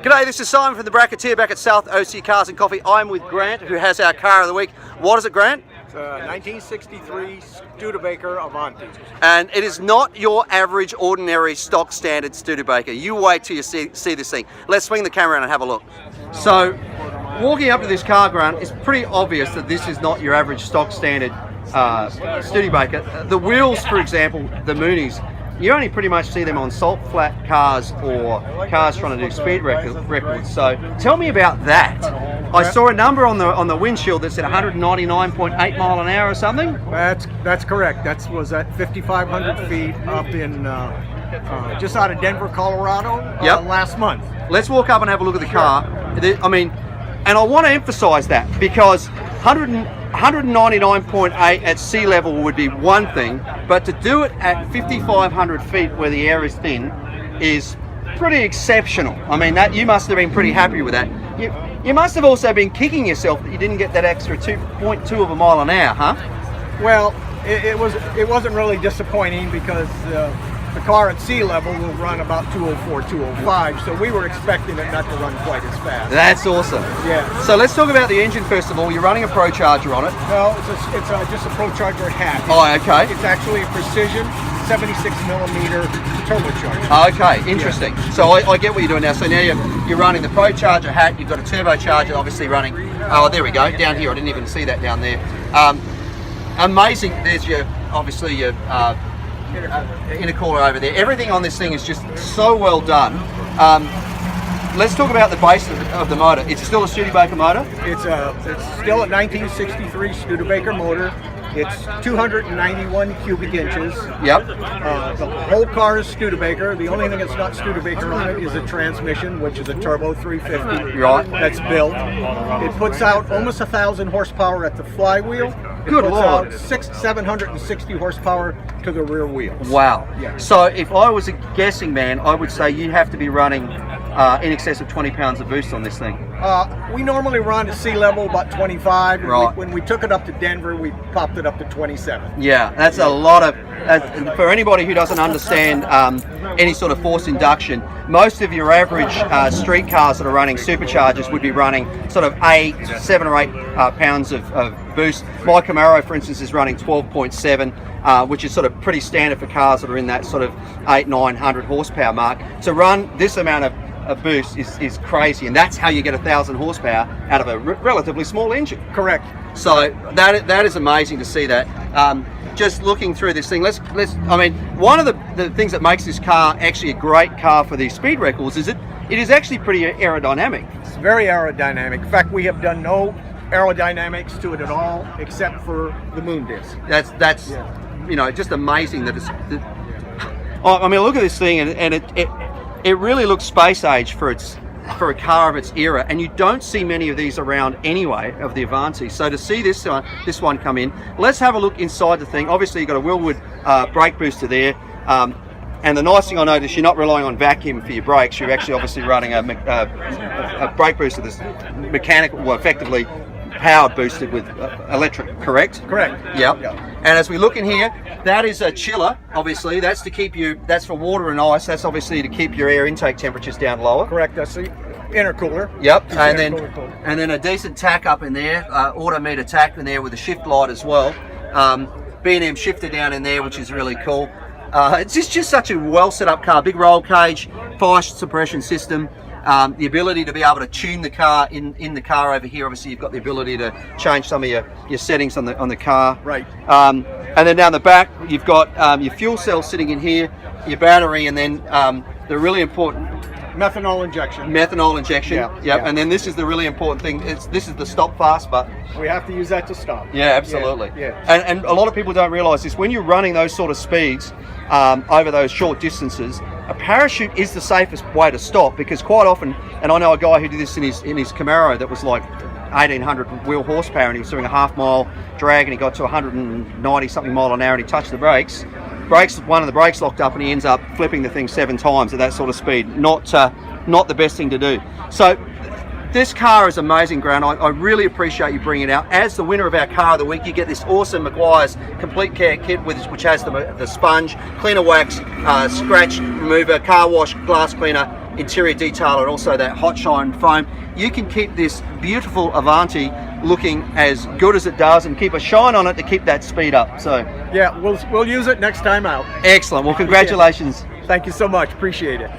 G'day, this is Simon from the Bracketeer back at South OC Cars and Coffee. I'm with Grant, who has our car of the week. What is it, Grant? It's a 1963 Studebaker Avanti. And it is not your average, ordinary, stock standard Studebaker. You wait till you see this thing. Let's swing the camera around and have a look. So, walking up to this car, Grant, it's pretty obvious that this is not your average stock standard Studebaker. The wheels, for example, the Moonies, you only pretty much see them on salt flat cars or cars trying to do speed records. So tell me about that. I saw a number on the windshield that said 199.8 mile an hour or something. That's correct. That was at 5,500 feet up in just out of Denver, Colorado last month. Let's walk up and have a look at the car. I mean, and I want to emphasize that because 199.8 at sea level would be one thing, but to do it at 5,500 feet where the air is thin is pretty exceptional. I mean, that you must have been pretty happy with that. You must have also been kicking yourself that you didn't get that extra 2.2 of a mile an hour, huh? Well, it wasn't really disappointing because the car at sea level will run about 204, 205, so we were expecting it not to run quite as fast. That's awesome. Yeah. So let's talk about the engine first of all. You're running a ProCharger on it. No, it's just a ProCharger hat. Oh, okay. It's actually a Precision 76 millimeter turbocharger. Okay, interesting. Yeah. So I get what you're doing now. So now you're running the ProCharger hat. You've got a turbocharger, obviously running. Oh, there we go. Down here, I didn't even see that down there. Amazing. There's your intercooler over there. Everything on this thing is just so well done. Let's talk about the base of the motor. It's still a Studebaker motor? It's still a 1963 Studebaker motor. It's 291 cubic inches. Yep. The whole car is Studebaker. The only thing that's not Studebaker on it is a transmission, which is a turbo 350. Right. That's built. It puts out almost 1,000 horsepower at the flywheel. Good Lord. It puts out 760 horsepower to the rear wheels. Wow. Yeah. So if I was a guessing man, I would say you have to be running in excess of 20 pounds of boost on this thing. We normally run at sea level about 25. Right. When we took it up to Denver, we popped it up to 27. Yeah, that's a lot of. For anybody who doesn't understand any sort of forced induction, most of your average street cars that are running superchargers would be running sort of 7 or 8 pounds of boost. My Camaro, for instance, is running 12.7, which is sort of pretty standard for cars that are in that sort of 800-900 horsepower mark. To run this amount of boost is crazy, and that's how you get 1,000 horsepower out of a relatively small engine. Correct. So that is amazing to see that. Just looking through this thing, I mean, one of the things that makes this car actually a great car for these speed records is it is actually pretty aerodynamic. It's very aerodynamic. In fact, we have done no aerodynamics to it at all, except for the moon disc. That's you know, just amazing that it's. I mean, look at this thing, and it really looks space age for a car of its era, and you don't see many of these around anyway, of the Avanti. So to see this one come in, let's have a look inside the thing. Obviously you've got a Wilwood brake booster there, and the nice thing I noticed, you're not relying on vacuum for your brakes. You're actually obviously running a brake booster that's mechanical, well, effectively powered boosted with electric, correct? Correct. Yep. And as we look in here, that is a chiller, obviously. That's that's for water and ice. That's obviously to keep your air intake temperatures down lower. Correct. That's the intercooler. Yep. And then a decent tack up in there, autometer tack in there with a shift light as well. B&M shifter down in there, which is really cool. It's just such a well set up car. Big roll cage, fire suppression system. The ability to be able to tune the car in the car over here. Obviously, you've got the ability to change some of your settings on the car. Right. And then down the back, you've got your fuel cell sitting in here, your battery, and then the really important methanol injection. Yeah. Yep. And then this is the really important thing. This is the stop fast button. We have to use that to stop. Yeah, absolutely. Yeah. And a lot of people don't realise this. When you're running those sort of speeds over those short distances, a parachute is the safest way to stop, because quite often, and I know a guy who did this in his Camaro that was like 1,800 wheel horsepower, and he was doing a half-mile drag, and he got to 190 something mile an hour, and he touched the brakes. One of the brakes locked up, and he ends up flipping the thing 7 times at that sort of speed. Not the best thing to do. So This car is amazing, Grant. I really appreciate you bringing it out. As the winner of our car of the week, you get this awesome Meguiar's Complete Care Kit, which has the sponge, cleaner wax, scratch remover, car wash, glass cleaner, interior detail and also that hot shine foam, you can keep this beautiful Avanti looking as good as it does and keep a shine on it to keep that speed up. So yeah, we'll use it next time out. excellent. Well, congratulations. Thank you so much. Appreciate it.